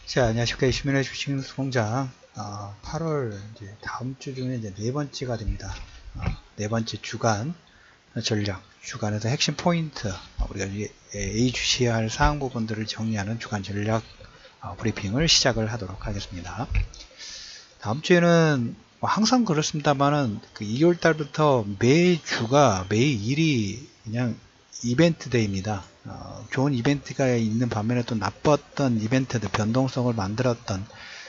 자, 안녕하십니까. 시민의 주식공장 8월 이제 다음 주 중에 이제 네 번째가 됩니다. 네 번째 주간 전략, 주간에서 핵심 포인트, 우리가 예의주시해야 할 사항 부분들을 정리하는 주간 전략 브리핑을 시작을 하도록 하겠습니다. 다음 주에는 항상 그렇습니다만은 그 2월 달부터 매주가 매일이 그냥 이벤트 데이입니다. 좋은 이벤트가 있는 반면에 또 나빴던 이벤트들, 변동성을 만들었던,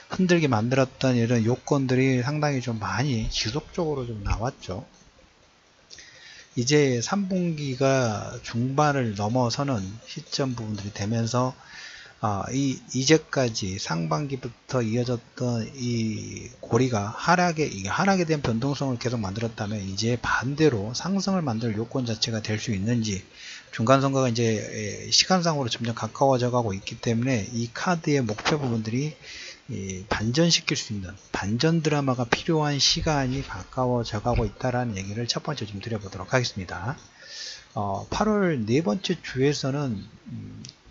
흔들게 만들었던 이런 요건들이 상당히 좀 많이 지속적으로 좀 나왔죠. 이제 3분기가 중반을 넘어서는 시점 부분들이 되면서 이제까지 상반기부터 이어졌던 이 고리가 하락에 대한 변동성을 계속 만들었다면 이제 반대로 상승을 만들 요건 자체가 될 수 있는지, 중간선거가 이제 시간상으로 점점 가까워져 가고 있기 때문에 이 카드의 목표 부분들이 반전시킬 수 있는 반전 드라마가 필요한 시간이 가까워져 가고 있다라는 얘기를 첫 번째 좀 드려보도록 하겠습니다. 8월 네 번째 주에서는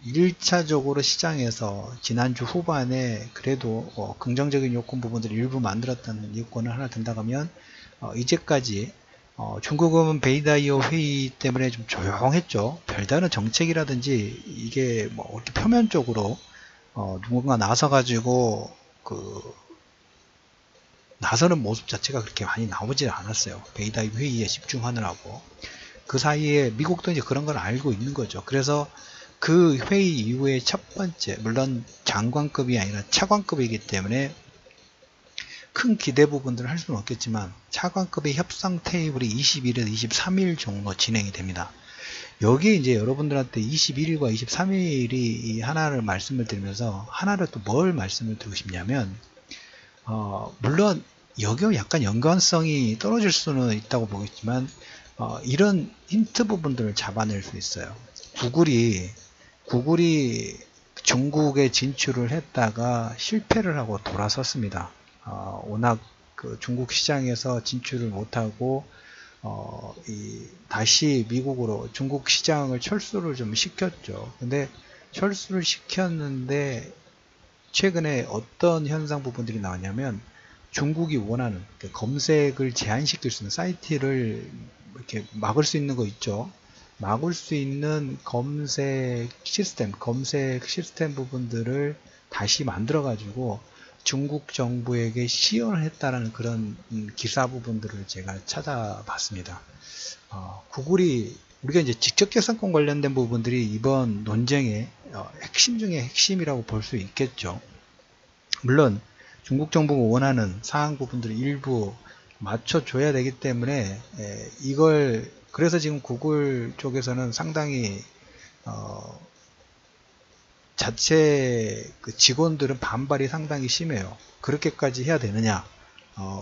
1차적으로 시장에서 지난주 후반에 그래도 긍정적인 요건 부분들을 일부 만들었다는 요건을 하나 든다고 하면 이제까지 중국은 베이다이오 회의 때문에 좀 조용했죠. 별다른 정책이라든지 이게 뭐 이렇게 표면적으로 누군가 나서 가지고 나서는 모습 자체가 그렇게 많이 나오지 않았어요. 베이다이오 회의에 집중하느라고. 그 사이에 미국도 이제 그런 걸 알고 있는 거죠. 그래서 그 회의 이후에 첫 번째, 물론 장관급이 아니라 차관급이기 때문에 큰 기대 부분들을 할 수는 없겠지만 차관급의 협상 테이블이 21일에서 23일 정도 진행이 됩니다. 여기에 이제 여러분들한테 21일과 23일이 하나를 말씀을 드리면서 하나를 또 뭘 말씀을 드리고 싶냐면 물론 여기와 약간 연관성이 떨어질 수는 있다고 보겠지만 이런 힌트 부분들을 잡아낼 수 있어요. 구글이 중국에 진출을 했다가 실패를 하고 돌아섰습니다. 워낙 그 중국 시장에서 진출을 못하고 다시 미국으로 중국 시장을 철수를 좀 시켰죠. 근데 철수를 시켰는데 최근에 어떤 현상 부분들이 나왔냐면 중국이 원하는 검색을 제한시킬 수 있는 사이트를 이렇게 막을 수 있는 거 있죠. 막을 수 있는 검색 시스템 부분들을 다시 만들어 가지고 중국 정부에게 시연을 했다라는 그런 기사 부분들을 제가 찾아봤습니다. 구글이 우리가 이제 직접계산권 관련된 부분들이 이번 논쟁의 핵심 중에 핵심이라고 볼 수 있겠죠. 물론 중국 정부가 원하는 사항 부분들을 일부 맞춰줘야 되기 때문에 그래서 지금 구글 쪽에서는 상당히 자체 그 직원들은 반발이 상당히 심해요. 그렇게까지 해야 되느냐,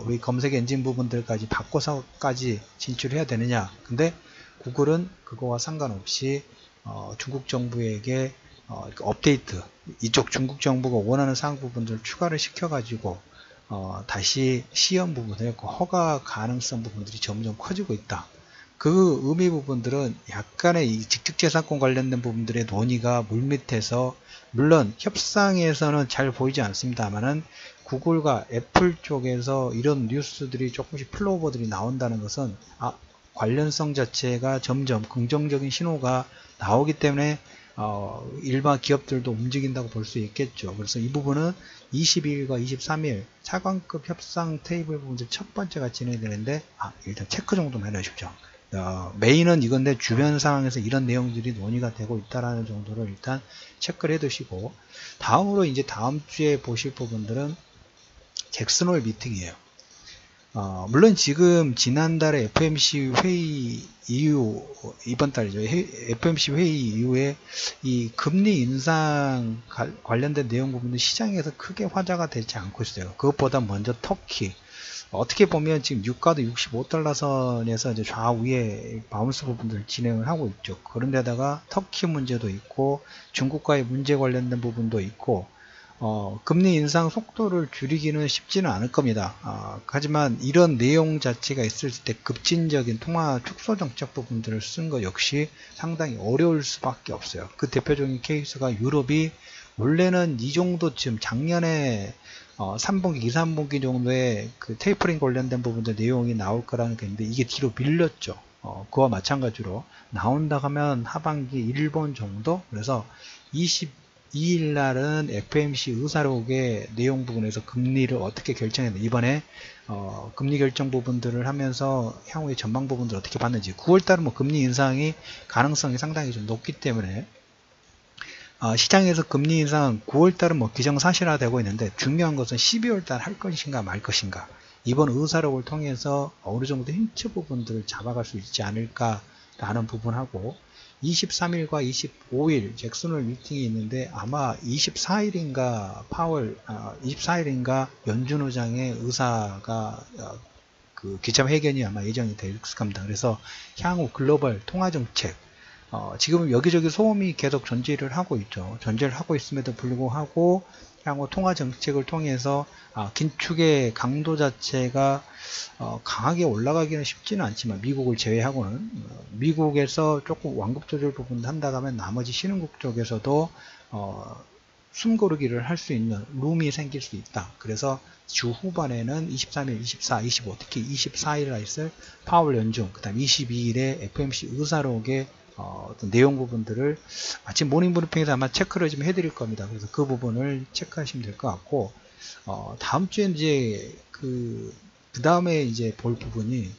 우리 검색 엔진 부분들까지 바꿔서까지 진출해야 되느냐. 근데 구글은 그거와 상관없이 중국 정부에게 업데이트, 이쪽 중국 정부가 원하는 사항 부분들을 추가를 시켜 가지고 다시 시연 부분을 허가 가능성 부분들이 점점 커지고 있다. 그 의미 부분들은 약간의 이 직특재산권 관련된 부분들의 논의가 물밑에서, 물론 협상에서는 잘 보이지 않습니다만은 구글과 애플 쪽에서 이런 뉴스들이 조금씩 플로우버들이 나온다는 것은 관련성 자체가 점점 긍정적인 신호가 나오기 때문에 일반 기업들도 움직인다고 볼 수 있겠죠. 그래서 이 부분은 22일과 23일 차관급 협상 테이블 부분들 첫 번째가 진행되는데 일단 체크 정도만 해주십시오. 메인은 이건데 주변 상황에서 이런 내용들이 논의가 되고 있다라는 정도를 일단 체크를 해 두시고, 다음으로 이제 다음 주에 보실 부분들은 잭슨홀 미팅이에요. 물론 지금 지난달에 FOMC 회의 이후, 이번 달이죠. FOMC 회의 이후에 이 금리 인상 관련된 내용 부분은 시장에서 크게 화제가 되지 않고 있어요. 그것보다 먼저 터키, 어떻게 보면 지금 유가도 65달러 선에서 이제 좌우에 바운스 부분들을 진행을 하고 있죠. 그런데다가 터키 문제도 있고 중국과의 문제 관련된 부분도 있고 금리 인상 속도를 줄이기는 쉽지는 않을 겁니다. 하지만 이런 내용 자체가 있을 때 급진적인 통화 축소 정책 부분들을 쓴 것 역시 상당히 어려울 수밖에 없어요. 그 대표적인 케이스가 유럽이 원래는 이 정도쯤 작년에 3분기, 2, 3분기 정도의 그 테이퍼링 관련된 부분들 내용이 나올 거라는 게 있는데 이게 뒤로 밀렸죠. 그와 마찬가지로 나온다 하면 하반기 일본 정도. 그래서 22일 날은 FMC 의사록의 내용 부분에서 금리를 어떻게 결정했는지 이번에 금리 결정 부분들을 하면서 향후의 전망 부분들을 어떻게 봤는지 9월달은 뭐 금리 인상이 가능성이 상당히 좀 높기 때문에 시장에서 금리 인상 9월달은 뭐 기정사실화되고 있는데 중요한 것은 12월달 할 것인가 말 것인가 이번 의사록을 통해서 어느 정도 힌트 부분들을 잡아갈 수 있지 않을까 라는 부분하고 23일과 25일 잭슨홀 미팅이 있는데 아마 24일인가 24일인가 연준 의장의 의사가 그 기자회견이 아마 예정이 될 겁니다. 그래서 향후 글로벌 통화정책 지금 여기저기 소음이 계속 존재를 하고 있죠. 존재를 하고 있음에도 불구하고 향후 통화 정책을 통해서 긴축의 강도 자체가 강하게 올라가기는 쉽지는 않지만 미국을 제외하고는 미국에서 조금 완급 조절 부분을 한다고 하면 나머지 신흥국 쪽에서도 숨고르기를 할 수 있는 룸이 생길 수 있다. 그래서 주 후반에는 23일, 24, 25 특히 24일에 있을 파월 연중 그 다음 22일에 FMC 의사록의 어떤 내용 부분들을 아침 모닝 브리핑에서 아마 체크를 좀 해드릴 겁니다. 그래서 그 부분을 체크하시면 될 것 같고, 다음 주에 이제 그 다음에 이제 볼 부분이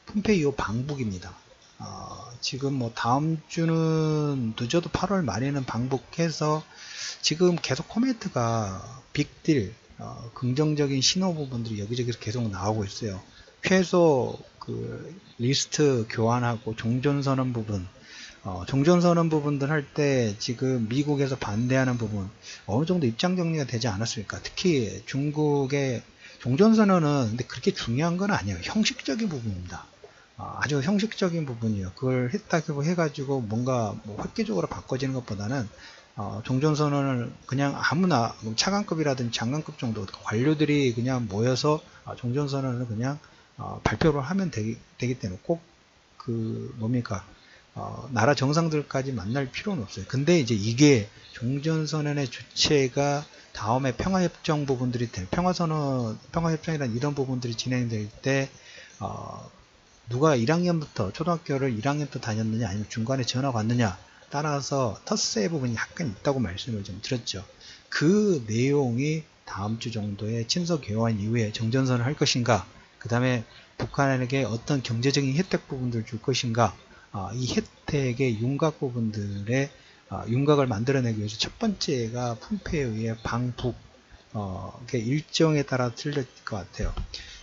폼페이오 방북입니다. 지금 뭐 다음 주는 늦어도 8월 말에는 방북해서 지금 계속 코멘트가 빅딜, 긍정적인 신호 부분들이 여기저기서 계속 나오고 있어요. 최소 그 리스트 교환하고 종전선언 부분, 종전선언 부분들 할 때 지금 미국에서 반대하는 부분 어느 정도 입장 정리가 되지 않았을까. 특히 중국의 종전선언은 근데 그렇게 중요한 건 아니에요. 형식적인 부분입니다. 아주 형식적인 부분이에요. 그걸 했다고 해가지고 뭔가 뭐 획기적으로 바꿔지는 것보다는 종전선언을 그냥 아무나 차관급이라든지 장관급 정도 관료들이 그냥 모여서 종전선언을 그냥 발표를 하면 되기 때문에 꼭 그 뭡니까 나라 정상들까지 만날 필요는 없어요. 근데 이제 이게 종전선언의 주체가 다음에 평화협정 부분들이 평화협정이란 이런 부분들이 진행될 때 누가 1학년부터 초등학교를 1학년부터 다녔느냐 아니면 중간에 전학 왔느냐 따라서 텃세 부분이 약간 있다고 말씀을 좀 드렸죠. 그 내용이 다음 주 정도에 친서 개원 이후에 정전선을 할 것인가, 그 다음에 북한에게 어떤 경제적인 혜택 부분들을 줄 것인가, 이 혜택의 윤곽 부분들의 윤곽을 만들어내기 위해서 첫 번째가 폼페이오의 방북 일정에 따라 틀릴 것 같아요.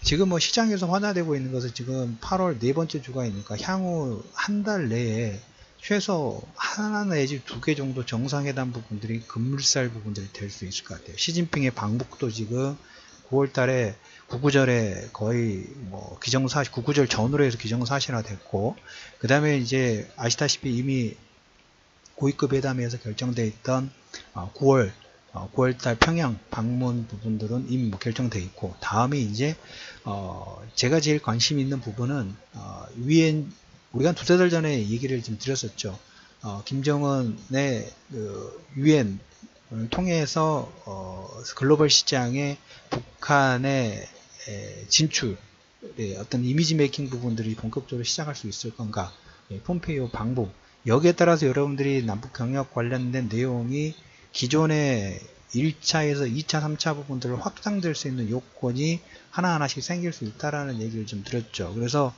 지금 뭐 시장에서 환화되고 있는 것은 지금 8월 네 번째 주가이니까 향후 한 달 내에 최소 하나 내지 두 개 정도 정상회담 부분들이 급물살 부분들이 될 수 있을 것 같아요. 시진핑의 방북도 지금 9월 달에 구구절에 거의 뭐 구구절 전후로 해서 기정사실화 됐고, 그 다음에 이제 아시다시피 이미 고위급 회담에서 결정되어 있던 9월달 평양 방문 부분들은 이미 뭐 결정되어 있고, 다음에 이제 제가 제일 관심 있는 부분은 유엔, 우리가 두세 달 전에 얘기를 좀 드렸었죠. 김정은의 유엔을 통해서 글로벌 시장에 북한의 진출, 어떤 이미지 메이킹 부분들이 본격적으로 시작할 수 있을 건가, 폼페이오 방북, 여기에 따라서 여러분들이 남북 경협 관련된 내용이 기존의 1차에서 2차, 3차 부분들을 확장될 수 있는 요건이 하나하나씩 생길 수 있다라는 얘기를 좀 드렸죠. 그래서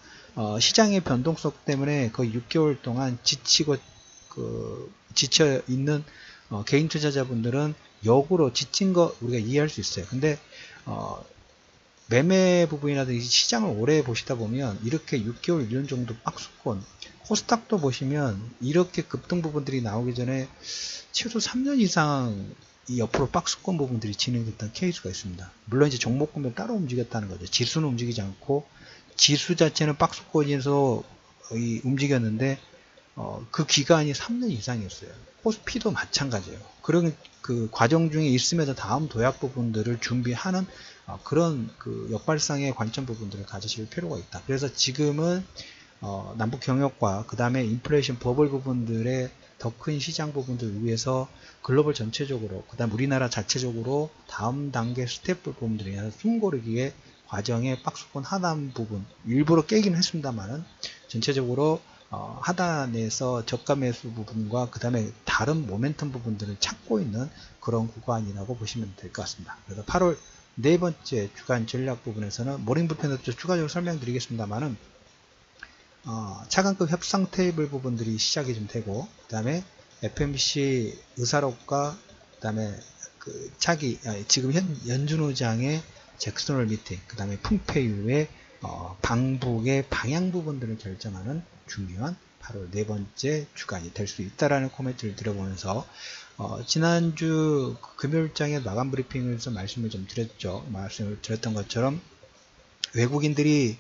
시장의 변동성 때문에 거의 6개월 동안 지쳐 있는 개인 투자자분들은 역으로 지친 거 우리가 이해할 수 있어요. 근데 매매 부분이라든지 시장을 오래 보시다 보면 이렇게 6개월 1년 정도 박스권, 코스닥도 보시면 이렇게 급등 부분들이 나오기 전에 최소 3년 이상 이 옆으로 박스권 부분들이 진행됐던 케이스가 있습니다. 물론 이제 종목군별 따로 움직였다는 거죠. 지수는 움직이지 않고 지수 자체는 박스권에서 움직였는데 그 기간이 3년 이상이었어요. 코스피도 마찬가지예요. 그런 그 과정 중에 있으면서 다음 도약 부분들을 준비하는 그런 그 역발상의 관점 부분들을 가지실 필요가 있다. 그래서 지금은 남북 경협과 그 다음에 인플레이션 버블 부분들의 더 큰 시장 부분들을 위해서 글로벌 전체적으로 그 다음 우리나라 자체적으로 다음 단계 스텝 부분들에 의해서 숨고르기의 과정의 박스권 하단 부분 일부러 깨긴 했습니다만은 전체적으로 하단에서 저가 매수 부분과 그 다음에 다른 모멘텀 부분들을 찾고 있는 그런 구간이라고 보시면 될 것 같습니다. 그래서 8월 네 번째 주간 전략 부분에서는 모닝불펜도 추가적으로 설명드리겠습니다만은 차관급 협상 테이블 부분들이 시작이 좀 되고 그 다음에 FMC 의사록과 그 다음에 그 지금 연준 의장의 잭슨홀 미팅 그 다음에 품페이유의 방북의 방향 부분들을 결정하는 중요한 8월 네 번째 주간이 될 수 있다라는 코멘트를 드려보면서 지난주 금요일장에 마감 브리핑에서 말씀을 좀 드렸죠. 말씀을 드렸던 것처럼 외국인들이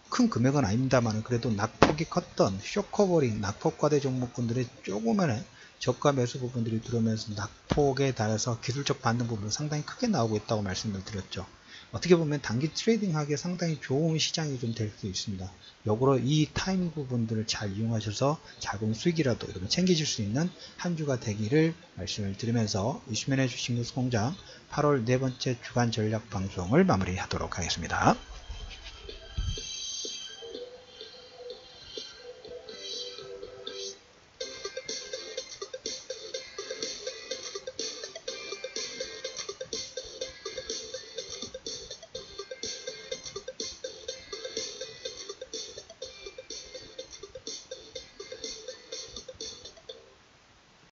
큰 금액은 아닙니다만 그래도 낙폭이 컸던 쇼커버링 낙폭과대 종목군들의 조그만한 저가 매수 부분들이 들어오면서 낙폭에 따라서 기술적 반등 부분은 상당히 크게 나오고 있다고 말씀을 드렸죠. 어떻게 보면 단기 트레이딩 하기에 상당히 좋은 시장이 좀 될 수 있습니다. 역으로 이 타이밍 부분들을 잘 이용하셔서 작은 수익이라도 여러분 챙기실 수 있는 한 주가 되기를 말씀을 드리면서 이슈맨의 주식뉴스 공장 8월 네 번째 주간 전략 방송을 마무리하도록 하겠습니다.